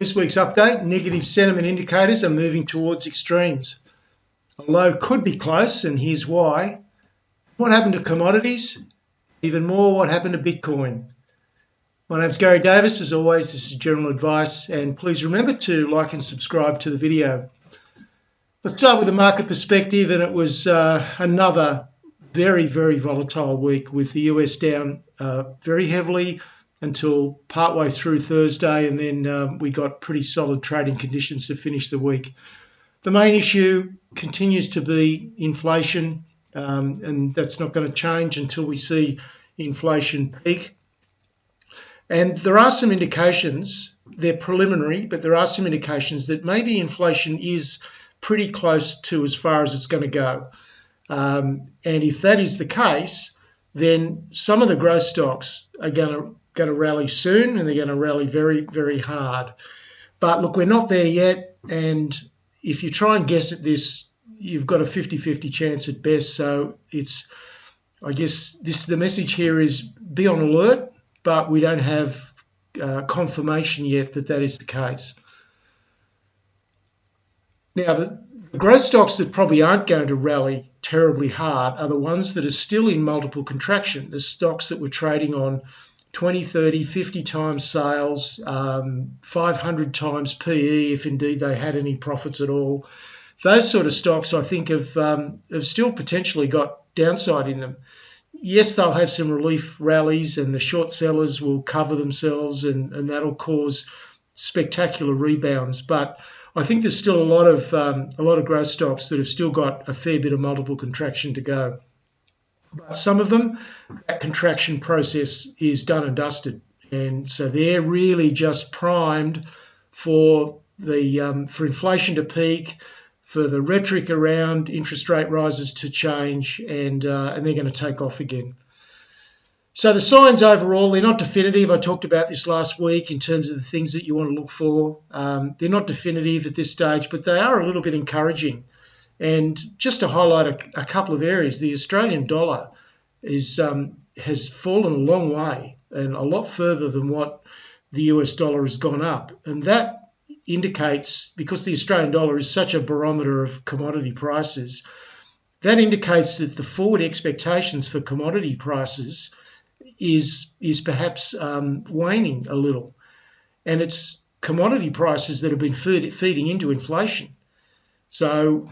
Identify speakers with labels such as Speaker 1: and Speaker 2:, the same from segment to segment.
Speaker 1: This week's update, negative sentiment indicators are moving towards extremes. A low could be close, and here's why. What happened to commodities? Even more, what happened to Bitcoin? My name's Garry Davis. As always, this is general advice, and please remember to like and subscribe to the video. Let's start with the market perspective, and it was another very volatile week with the US down very heavily until partway through Thursday, and then we got pretty solid trading conditions to finish the week. The main issue continues to be inflation, and that's not going to change until we see inflation peak. And there are some indications, they're preliminary, but there are some indications that maybe inflation is pretty close to as far as it's going to go. And if that is the case, then some of the growth stocks are going to rally soon, and they're going to rally very hard. But look, we're not there yet, and if you try and guess at this, you've got a 50-50 chance at best. So I guess the message here is be on alert, but we don't have confirmation yet that is the case. Now, the growth stocks that probably aren't going to rally terribly hard are the ones that are still in multiple contraction. The stocks that were trading on 20, 30, 50 times sales, 500 times PE, if indeed they had any profits at all. Those sort of stocks, I think, have still potentially got downside in them. Yes, they'll have some relief rallies, and the short sellers will cover themselves, and that'll cause spectacular rebounds. But I think there's still a lot of growth stocks that have still got a fair bit of multiple contraction to go. But some of them, that contraction process is done and dusted, and so they're really just primed for inflation to peak, for the rhetoric around interest rate rises to change, and they're going to take off again. So the signs overall, they're not definitive. I talked about this last week in terms of the things that you want to look for. They're not definitive at this stage, but they are a little bit encouraging. And just to highlight a couple of areas, the Australian dollar has fallen a long way and a lot further than what the US dollar has gone up. And that indicates, because the Australian dollar is such a barometer of commodity prices, that indicates that the forward expectations for commodity prices is perhaps waning a little. And it's commodity prices that have been feeding into inflation. So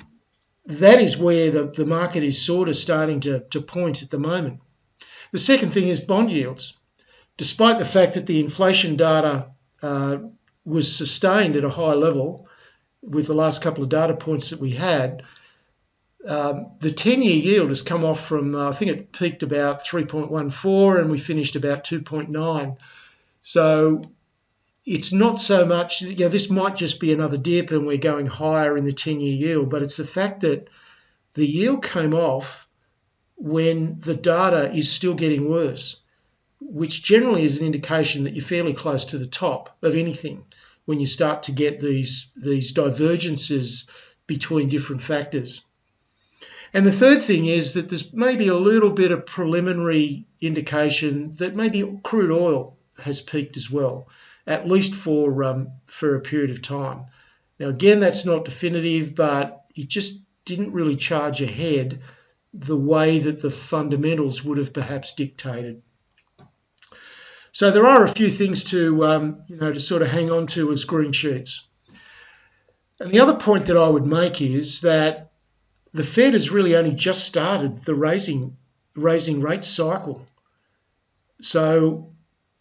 Speaker 1: that is where the market is sort of starting to point at the moment. The second thing is bond yields. Despite the fact that the inflation data was sustained at a high level with the last couple of data points that we had, the 10-year yield has come off from, I think it peaked about 3.14 and we finished about 2.9. So it's not so much, this might just be another dip and we're going higher in the 10-year yield, but it's the fact that the yield came off when the data is still getting worse, which generally is an indication that you're fairly close to the top of anything when you start to get these divergences between different factors. And the third thing is that there's maybe a little bit of preliminary indication that maybe crude oil has peaked as well, at least for a period of time. Now, again, that's not definitive, but it just didn't really charge ahead the way that the fundamentals would have perhaps dictated. So there are a few things to sort of hang on to as green shoots. And the other point that I would make is that the Fed has really only just started the raising rate cycle. So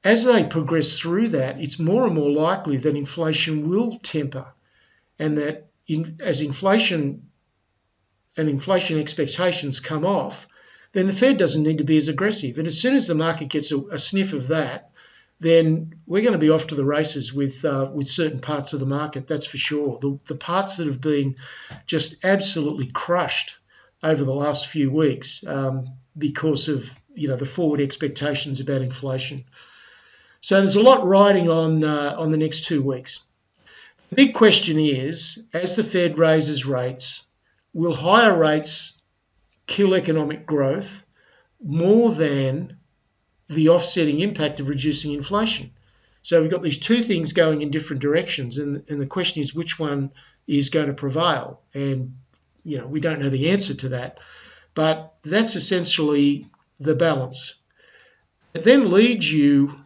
Speaker 1: as they progress through that, it's more and more likely that inflation will temper, and that as inflation expectations come off, then the Fed doesn't need to be as aggressive. And as soon as the market gets a sniff of that, then we're going to be off to the races with certain parts of the market, that's for sure. The parts that have been just absolutely crushed over the last few weeks because of the forward expectations about inflation. So there's a lot riding on the next 2 weeks. The big question is, as the Fed raises rates, will higher rates kill economic growth more than the offsetting impact of reducing inflation? So we've got these two things going in different directions, and the question is which one is going to prevail? And we don't know the answer to that, but that's essentially the balance. It then leads you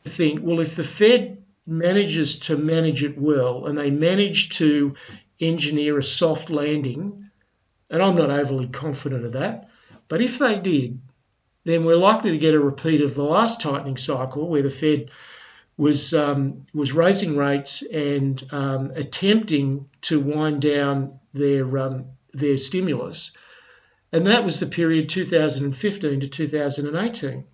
Speaker 1: to think, well, if the Fed manages to manage it well and they manage to engineer a soft landing, and I'm not overly confident of that, but if they did, then we're likely to get a repeat of the last tightening cycle where the Fed was raising rates and attempting to wind down their stimulus, and that was the period 2015 to 2018,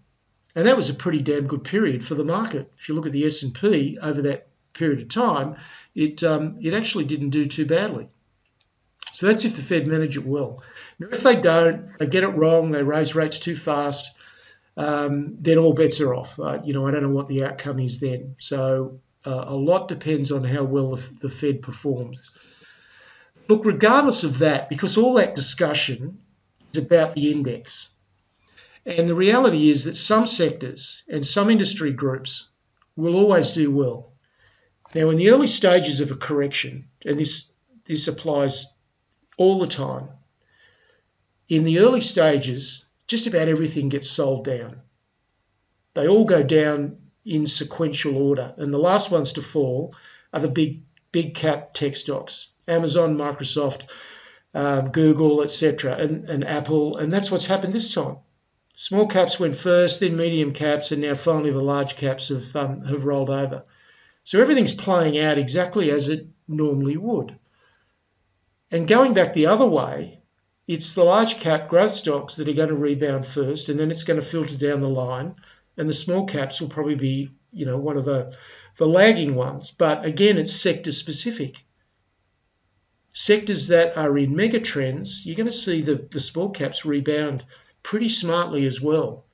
Speaker 1: and that was a pretty damn good period for the market. If you look at the S&P over that period of time, it actually didn't do too badly. So that's if the Fed manage it well. Now, if they don't, they get it wrong, they raise rates too fast, then all bets are off. I don't know what the outcome is then. So a lot depends on how well the Fed performs. Look, regardless of that, because all that discussion is about the index, and the reality is that some sectors and some industry groups will always do well. Now, in the early stages of a correction, and this applies all the time, in the early stages, just about everything gets sold down. They all go down in sequential order, and the last ones to fall are the big cap tech stocks, Amazon, Microsoft, Google, etc., and Apple, and that's what's happened this time. Small caps went first, then medium caps, and now finally the large caps have rolled over. So everything's playing out exactly as it normally would. And going back the other way, it's the large cap growth stocks that are going to rebound first, and then it's going to filter down the line, and the small caps will probably be, one of the lagging ones. But again, it's sector specific. Sectors that are in mega trends, you're going to see the small caps rebound pretty smartly as well.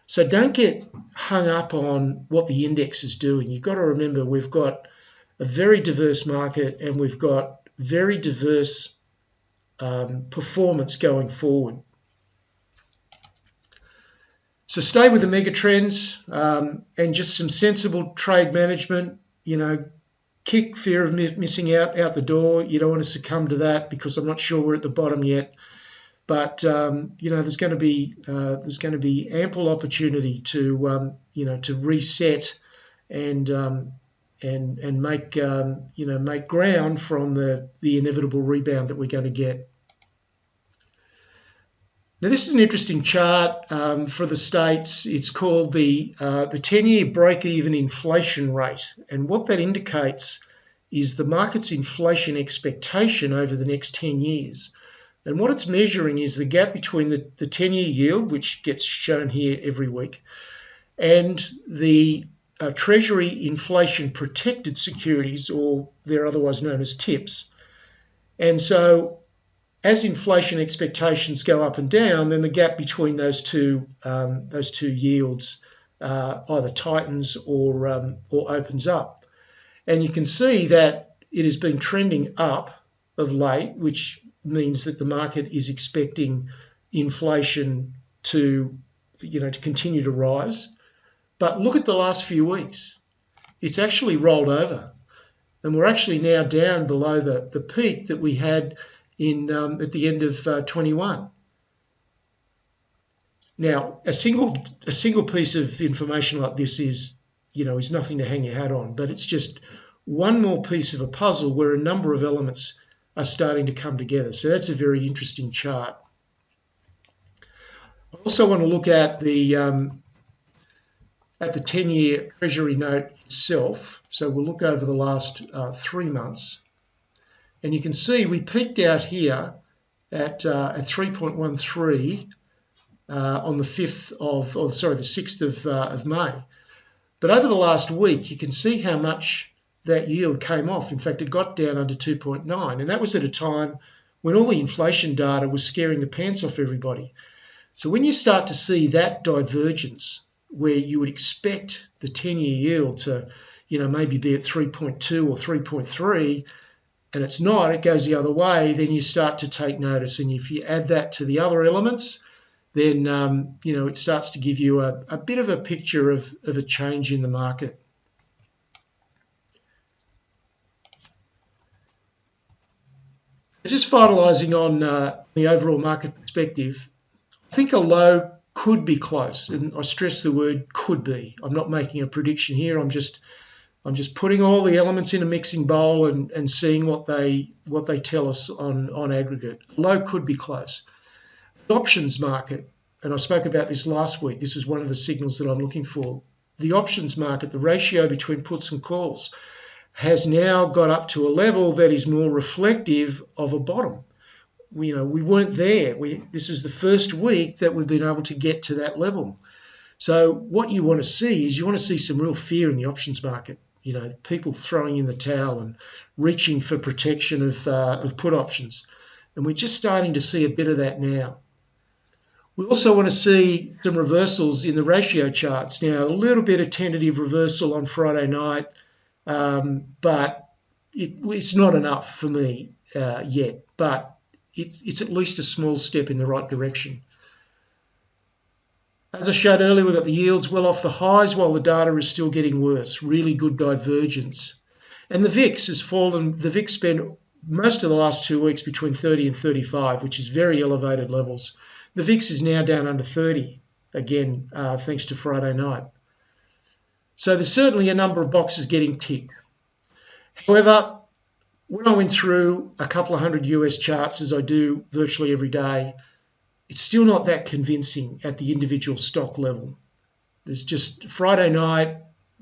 Speaker 1: So don't get hung up on what the index is doing. You've got to remember we've got a very diverse market, and we've got very diverse performance going forward. So stay with the mega trends and just some sensible trade management. Kick fear of missing out the door. You don't want to succumb to that, because I'm not sure we're at the bottom yet. But there's going to be ample opportunity to to reset and make make ground from the inevitable rebound that we're going to get. Now, this is an interesting chart for the States. It's called the 10-year break-even inflation rate. And what that indicates is the market's inflation expectation over the next 10 years. And what it's measuring is the gap between the 10-year yield, which gets shown here every week, and the Treasury inflation protected securities, or they're otherwise known as TIPS. And so as inflation expectations go up and down, then the gap between those two yields either tightens or opens up. And you can see that it has been trending up of late, which means that the market is expecting inflation to continue to rise. But look at the last few weeks. It's actually rolled over, and we're actually now down below the peak that we had at the end of 21. Now, a single piece of information like this is nothing to hang your hat on, but it's just one more piece of a puzzle where a number of elements are starting to come together. So that's a very interesting chart. I also want to look at the 10-year Treasury note itself. So we'll look over the last 3 months. And you can see we peaked out here at 3.13 on the 6th of May. But over the last week, you can see how much that yield came off. In fact, it got down under 2.9, and that was at a time when all the inflation data was scaring the pants off everybody. So when you start to see that divergence, where you would expect the 10-year yield to, maybe be at 3.2 or 3.3, and it's not, it goes the other way, then you start to take notice. And if you add that to the other elements, then, it starts to give you a bit of a picture of a change in the market. Just finalising on the overall market perspective, I think a low could be close, and I stress the word could be. I'm not making a prediction here. I'm just putting all the elements in a mixing bowl and seeing what they tell us on aggregate. Low could be close. The options market, and I spoke about this last week. This is one of the signals that I'm looking for. The options market, the ratio between puts and calls, has now got up to a level that is more reflective of a bottom. We weren't there. This is the first week that we've been able to get to that level. So what you want to see is some real fear in the options market. People throwing in the towel and reaching for protection of put options. And we're just starting to see a bit of that now. We also want to see some reversals in the ratio charts. Now, a little bit of tentative reversal on Friday night, but it's not enough for me yet. But it's at least a small step in the right direction. As I showed earlier, we've got the yields well off the highs while the data is still getting worse. Really good divergence. And the VIX has fallen. The VIX spent most of the last 2 weeks between 30 and 35, which is very elevated levels. The VIX is now down under 30, again, thanks to Friday night. So there's certainly a number of boxes getting ticked. However, when I went through a couple of hundred US charts, as I do virtually every day, it's still not that convincing at the individual stock level. There's just Friday night,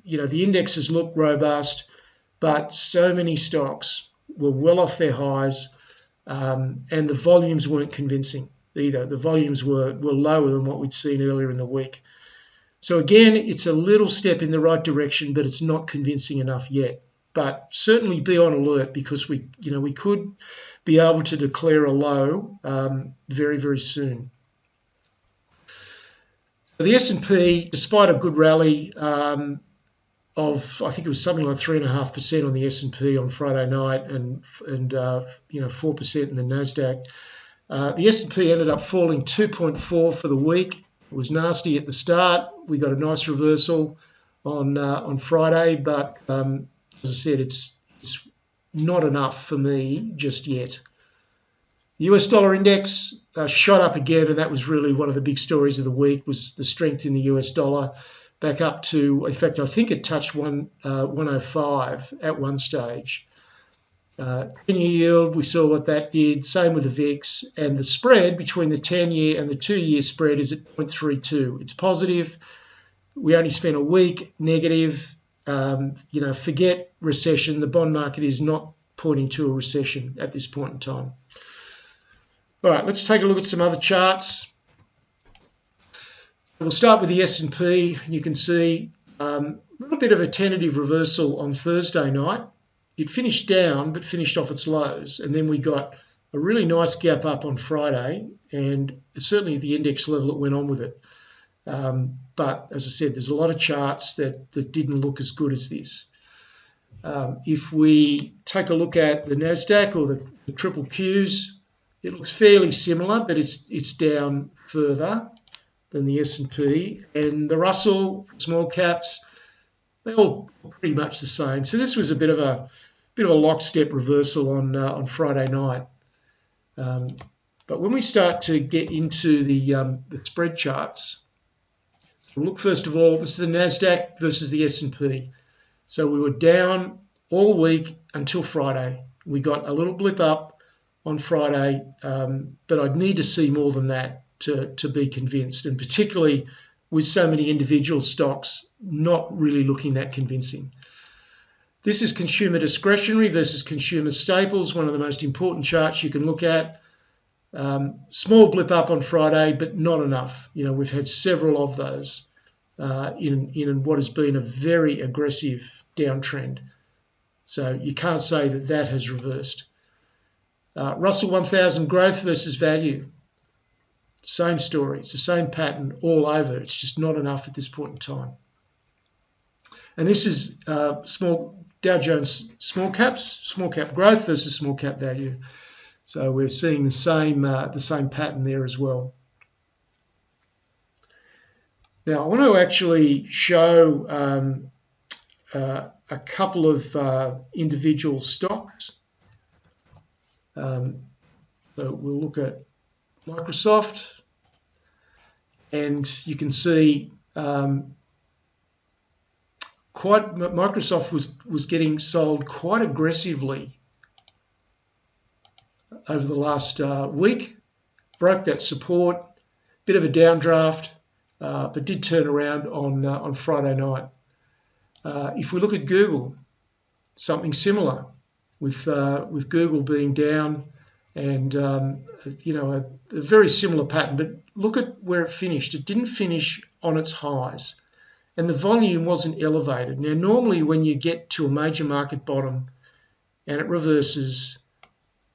Speaker 1: the indexes look robust, but so many stocks were well off their highs, and the volumes weren't convincing either. The volumes were lower than what we'd seen earlier in the week. So again, it's a little step in the right direction, but it's not convincing enough yet. But certainly be on alert, because we could be able to declare a low very, very soon. The S&P, despite a good rally of, I think it was something like 3.5% on the S&P on Friday night, and 4% in the Nasdaq. The S&P ended up falling 2.4 for the week. It was nasty at the start. We got a nice reversal on Friday, but as I said, it's not enough for me just yet. The US dollar index shot up again, and that was really one of the big stories of the week, was the strength in the US dollar, back up to, in fact, I think it touched 105 at one stage. 10-year yield, we saw what that did. Same with the VIX, and the spread between the 10-year and the 2-year spread is at 0.32. It's positive. We only spent a week negative. Forget recession. The bond market is not pointing to a recession at this point in time. All right, let's take a look at some other charts. We'll start with the S&P. You can see a little bit of a tentative reversal on Thursday night. It finished down, but finished off its lows. And then we got a really nice gap up on Friday, and certainly at the index level it went on with it. But as I said, there's a lot of charts that didn't look as good as this. If we take a look at the Nasdaq or the triple Qs, it looks fairly similar, but it's down further than the S&P. And the Russell, small caps, they're all pretty much the same. So this was a bit of a lockstep reversal on Friday night. But when we start to get into the spread charts, we'll look first of all, this is the Nasdaq versus the S&P. So we were down all week until Friday. We got a little blip up on Friday, but I'd need to see more than that to be convinced, and particularly with so many individual stocks not really looking that convincing. This is consumer discretionary versus consumer staples, one of the most important charts you can look at. Small blip up on Friday, but not enough. We've had several of those in what has been a very aggressive downtrend. So you can't say that has reversed. Russell 1000 growth versus value. Same story. It's the same pattern all over. It's just not enough at this point in time. And this is Dow Jones small cap growth versus small cap value. So we're seeing the same pattern there as well. Now I want to actually show a couple of individual stocks. So we'll look at Microsoft, and you can see Microsoft was getting sold quite aggressively over the last week, broke that support, bit of a downdraft, but did turn around on Friday night. If we look at Google, something similar with Google being down, and a very similar pattern. But look at where it finished. It didn't finish on its highs, and the volume wasn't elevated. Now, normally when you get to a major market bottom and it reverses,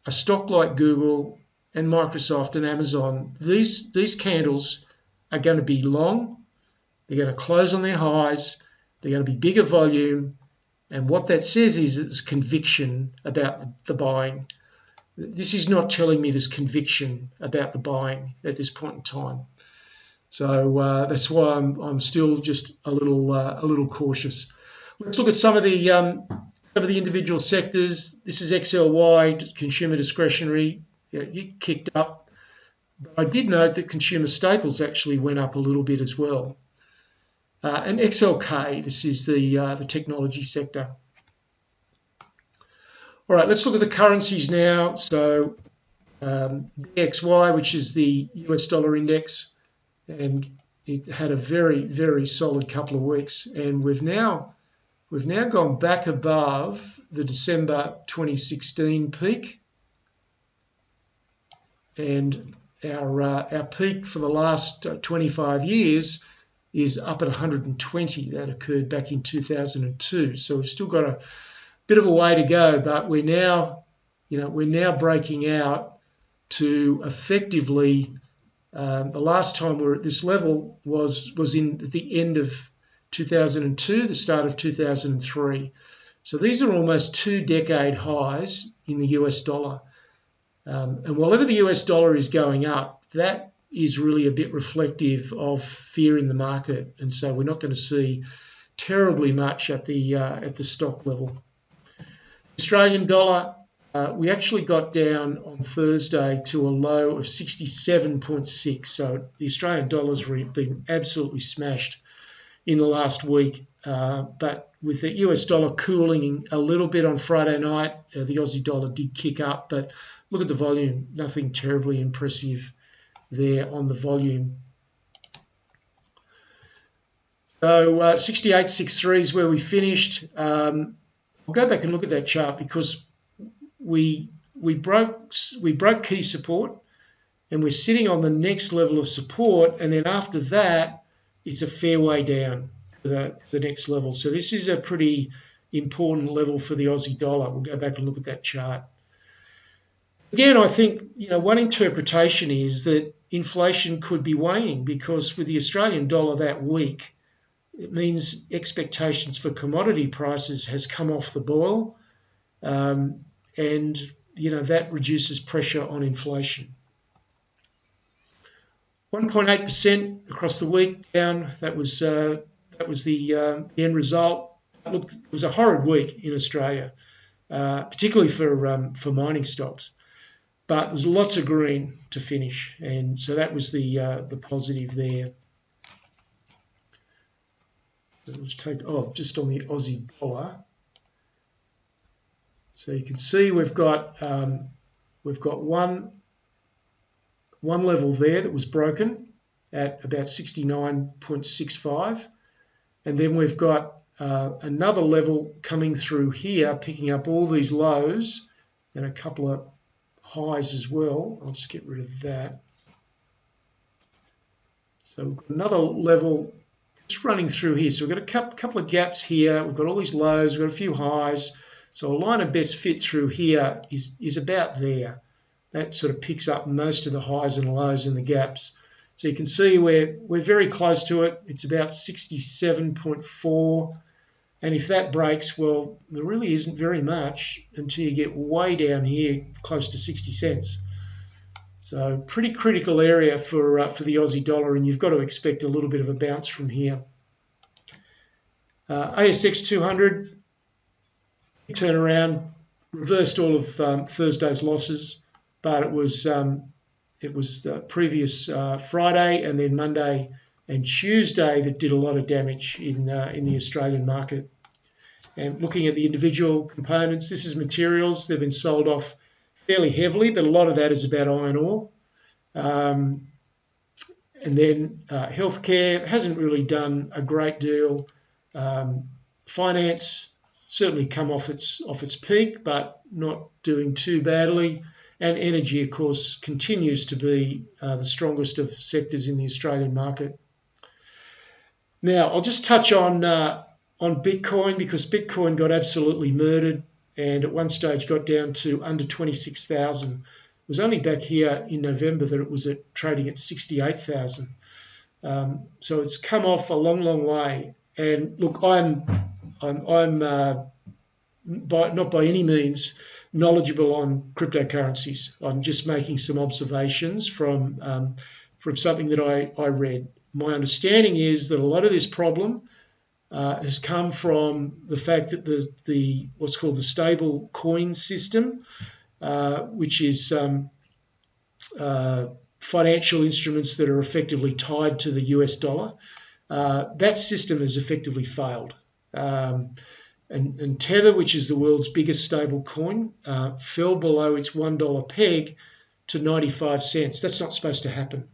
Speaker 1: a stock like Google and Microsoft and Amazon, these candles are going to be long. They're going to close on their highs. They're going to be bigger volume. And what that says is there's conviction about the buying. This is not telling me there's conviction about the buying at this point in time. So that's why I'm still just a little cautious. Let's look at some of the individual sectors. This is XLY, consumer discretionary. It kicked up. But I did note that consumer staples actually went up a little bit as well. And XLK, this is the technology sector. All right, let's look at the currencies now. So DXY, which is the US dollar index, and it had a very, very solid couple of weeks. And we've now gone back above the December 2016 peak. And our peak for the last 25 years is up at 120. That occurred back in 2002. So we've still got a bit of a way to go, but we're now breaking out to effectively the last time we were at this level was in the end of 2002, the start of 2003. So these are almost 2-decade highs in the US dollar. And whenever the US dollar is going up, that is really a bit reflective of fear in the market. And so we're not going to see terribly much at the stock level. Australian dollar, we actually got down on Thursday to a low of 67.6. So the Australian dollar's been absolutely smashed in the last week. But with the US dollar cooling a little bit on Friday night, the Aussie dollar did kick up. But look at the volume, nothing terribly impressive there on the volume. So 68.63 is where we finished. I'll go back and look at that chart because we broke key support, and we're sitting on the next level of support, and then after that it's a fair way down to the next level. So this is a pretty important level for the Aussie dollar. We'll go back and look at that chart. Again, I think one interpretation is that inflation could be waning, because with the Australian dollar that weak, it means expectations for commodity prices has come off the boil, and that reduces pressure on inflation. 1.8% across the week down. That was the end result. Look, it was a horrid week in Australia, particularly for mining stocks. But there's lots of green to finish, and so that was the positive there. Let's take just on the Aussie dollar. So you can see we've got one level there that was broken at about 69.65, and then we've got another level coming through here, picking up all these lows and a couple of highs as well. I'll just get rid of that. So we've got another level just running through here. So we've got a couple of gaps here. We've got all these lows. We've got a few highs. So a line of best fit through here is about there. That sort of picks up most of the highs and lows in the gaps. So you can see we're very close to it. It's about 67.4. And if that breaks, well, there really isn't very much until you get way down here, close to 60 cents. So pretty critical area for the Aussie dollar, and you've got to expect a little bit of a bounce from here. ASX 200, turnaround, reversed all of Thursday's losses, but it was the previous Friday and then Monday and Tuesday that did a lot of damage in the Australian market. And looking at the individual components, this is materials. They've been sold off fairly heavily, but a lot of that is about iron ore. And then healthcare hasn't really done a great deal. Finance certainly come off its peak, but not doing too badly. And energy, of course, continues to be the strongest of sectors in the Australian market. Now, I'll just touch on Bitcoin, because Bitcoin got absolutely murdered and at one stage got down to under 26,000. It was only back here in November that it was trading at 68,000. So it's come off a long, long way. And look, I'm not by any means knowledgeable on cryptocurrencies. I'm just making some observations from something that I read. My understanding is that a lot of this problem has come from the fact that the what's called the stable coin system, which is financial instruments that are effectively tied to the US dollar. That system has effectively failed. And Tether, which is the world's biggest stable coin, fell below its $1 peg to 95 cents. That's not supposed to happen.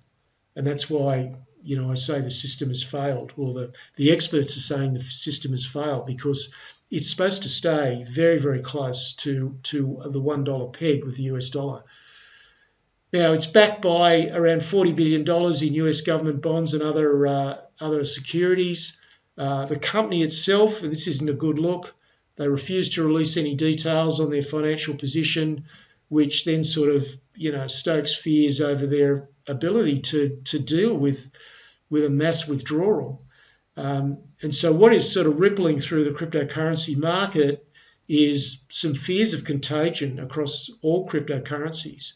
Speaker 1: And that's why, I say the system has failed. Well, the experts are saying the system has failed because it's supposed to stay very, very close to the $1 peg with the US dollar. Now, it's backed by around $40 billion in US government bonds and other securities. The company itself, and this isn't a good look, they refuse to release any details on their financial position, which then sort of, stokes fears over their ability to deal with a mass withdrawal. And so what is sort of rippling through the cryptocurrency market is some fears of contagion across all cryptocurrencies.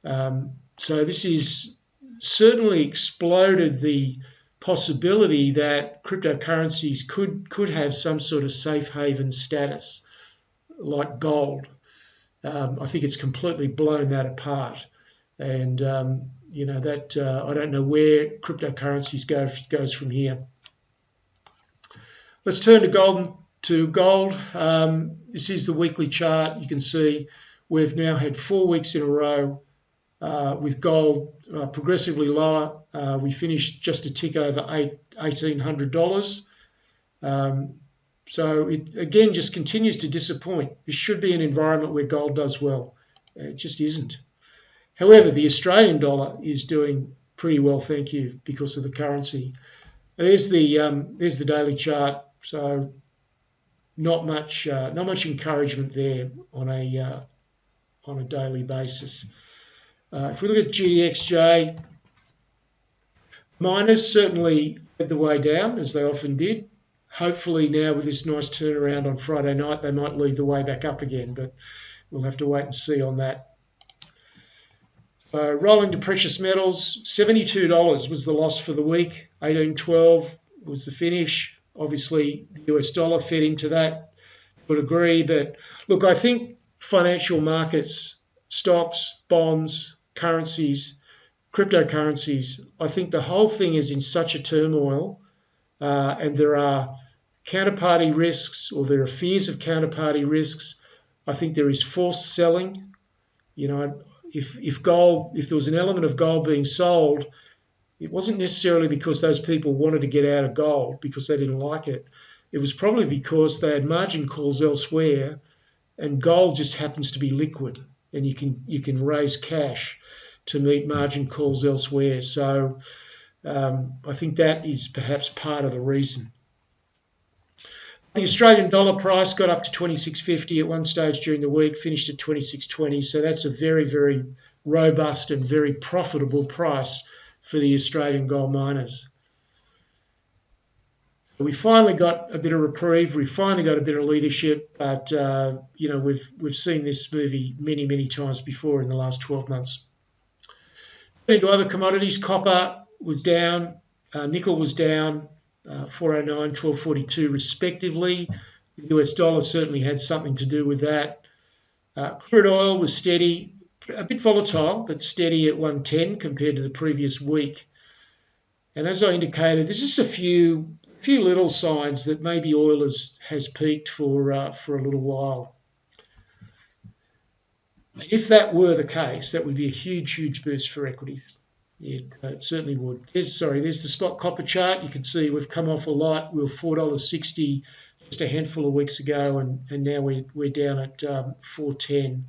Speaker 1: So this is certainly exploded the possibility that cryptocurrencies could have some sort of safe haven status, like gold. I think it's completely blown that apart, and I don't know where cryptocurrencies goes from here. Let's turn to gold. This is the weekly chart. You can see we've now had 4 weeks in a row with gold progressively lower. We finished just a tick over $1,800. So it, again, just continues to disappoint. This should be an environment where gold does well. It just isn't. However, the Australian dollar is doing pretty well, thank you, because of the currency. There's the daily chart. So not much encouragement there on a daily basis. If we look at GDXJ, miners certainly led the way down, as they often did. Hopefully now with this nice turnaround on Friday night, they might lead the way back up again, but we'll have to wait and see on that. Rolling to precious metals, $72 was the loss for the week. 18.12 was the finish. Obviously, the US dollar fed into that, would agree. But look, I think financial markets, stocks, bonds, currencies, cryptocurrencies, I think the whole thing is in such a turmoil, and there are counterparty risks, or there are fears of counterparty risks. I think there is forced selling. If there was an element of gold being sold, it wasn't necessarily because those people wanted to get out of gold because they didn't like it. It was probably because they had margin calls elsewhere, and gold just happens to be liquid, and you can raise cash to meet margin calls elsewhere. So I think that is perhaps part of the reason. The Australian dollar price got up to 26.50 at one stage during the week, finished at 26.20. So that's a very, very robust and very profitable price for the Australian gold miners. So we finally got a bit of reprieve. We finally got a bit of leadership, but we've seen this movie many, many times before in the last 12 months. Into other commodities, copper was down, nickel was down, 409, 1242 respectively. The US dollar certainly had something to do with that. Crude oil was steady, a bit volatile, but steady at 110 compared to the previous week. And as I indicated, there's just a few little signs that maybe oil has peaked for a little while. If that were the case, that would be a huge boost for equities. Yeah, it certainly would. There's the spot copper chart. You can see we've come off a lot. We were $4.60 just a handful of weeks ago, and now we're down at $4.10.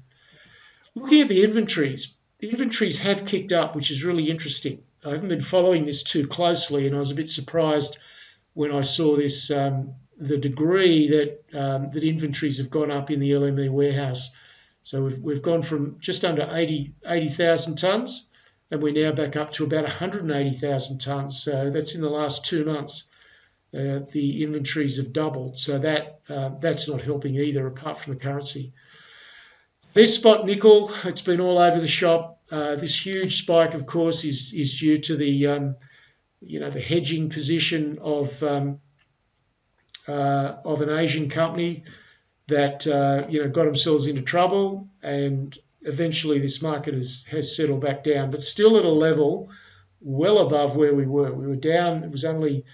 Speaker 1: Looking at the inventories have kicked up, which is really interesting. I haven't been following this too closely, and I was a bit surprised when I saw this, the degree that inventories have gone up in the LME warehouse. So we've gone from just under 80,000 tonnes, and we're now back up to about 180,000 tonnes. So that's in the last 2 months. The inventories have doubled. So that's not helping either, apart from the currency. There's spot nickel. It's been all over the shop. This huge spike, of course, is due to the the hedging position of an Asian company that got themselves into trouble, and eventually this market has settled back down, but still at a level well above where we were. We were down. It was only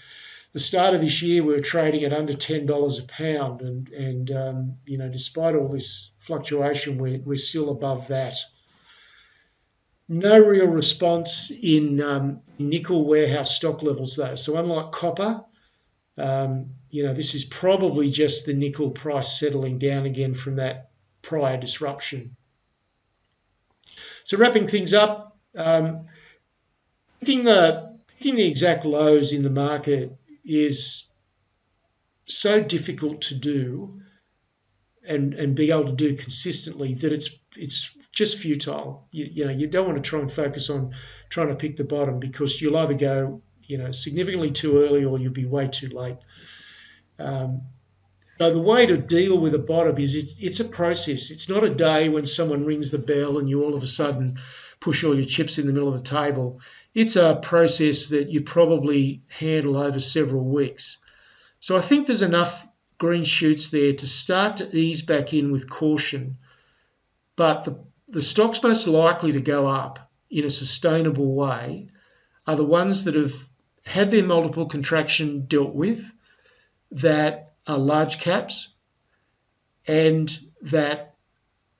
Speaker 1: the start of this year we were trading at under $10 a pound, and despite all this fluctuation, we're still above that. No real response in nickel warehouse stock levels though. So unlike copper, this is probably just the nickel price settling down again from that prior disruption. So wrapping things up, picking the exact lows in the market is so difficult to do and be able to do consistently that it's just futile. You don't want to try and focus on trying to pick the bottom, because you'll either go significantly too early or you'll be way too late. So the way to deal with a bottom is it's a process. It's not a day when someone rings the bell and you all of a sudden push all your chips in the middle of the table. It's a process that you probably handle over several weeks. So I think there's enough green shoots there to start to ease back in with caution. But the stocks most likely to go up in a sustainable way are the ones that have had their multiple contraction dealt with, that are large caps, and that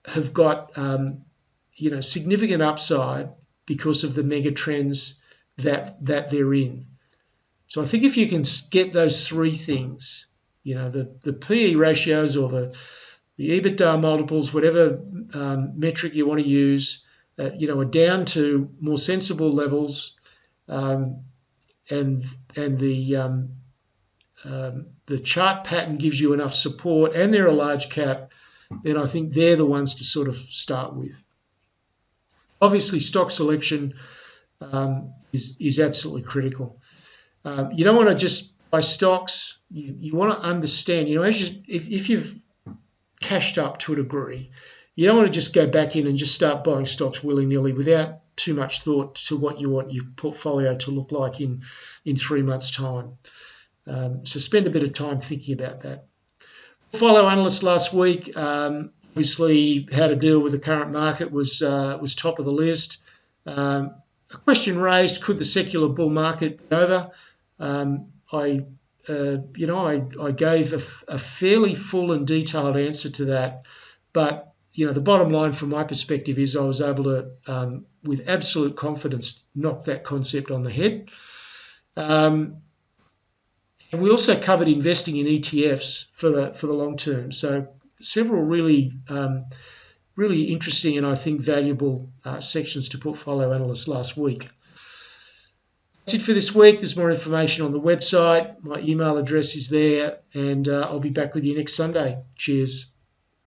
Speaker 1: have got significant upside because of the mega trends that they're in. So I think if you can get those three things, the PE ratios or the EBITDA multiples, whatever metric you want to use, are down to more sensible levels, and the chart pattern gives you enough support, and they're a large cap, then I think they're the ones to sort of start with. Obviously, stock selection is absolutely critical. You don't want to just buy stocks. You want to understand, if you've cashed up to a degree, you don't want to just go back in and just start buying stocks willy-nilly without too much thought to what you want your portfolio to look like in 3 months' time. So spend a bit of time thinking about that. Follow analysts last week. Obviously, how to deal with the current market was top of the list. A question raised: could the secular bull market be over? I gave a fairly full and detailed answer to that, but the bottom line from my perspective is I was able to, with absolute confidence, knock that concept on the head. And we also covered investing in ETFs for the long term. So several really interesting and I think valuable sections to portfolio analysts last week. That's it for this week. There's more information on the website. My email address is there, and I'll be back with you next Sunday. Cheers.